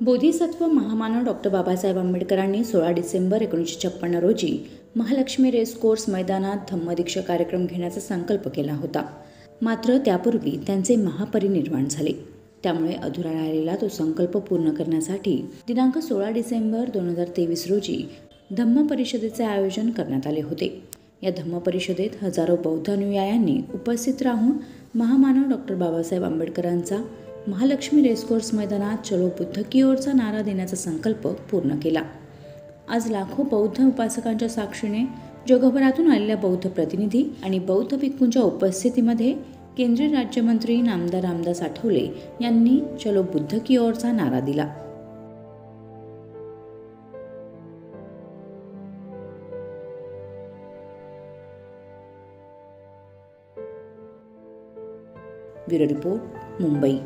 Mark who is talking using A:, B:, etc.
A: बोधिसत्व महामानव डॉक्टर बाबासाहेब आंबेडकरांनी 16 डिसेंबर 1956 रोजी महालक्ष्मी रेसकोर्स मैदानात धम्मदीक्षा कार्यक्रम घेण्याचा संकल्प केला होता. मात्र त्यापूर्वी त्यांचे महापरिनिर्वाण झाले. त्यामुळे अधुरा राहिलेला तो संकल्प पूर्ण करण्यासाठी दिनांक 16 डिसेंबर 2023 रोजी धम्म परिषदेचे आयोजन करण्यात आले होते. या धम्म परिषदेत हजारो बौद्ध अनुयायांनी उपस्थित राहून महामानव डॉक्टर बाबासाहेब आंबेडकरांचा महालक्ष्मी रेसकोर्स मैदानात चलो बुद्ध की ओरचा नारा देण्याचा संकल्प पूर्ण केला. आज लाखो बौद्ध उपासकांच्या साक्षीने जगभरातून आलेल्या बौद्ध प्रतिनिधी आणि बौद्ध भिक्खूंच्या उपस्थितीमध्ये केंद्रीय राज्यमंत्री नामदार रामदास आठवले यांनी चलो बुद्ध की ओरचा नारा दिला. Bureau report, Mumbai.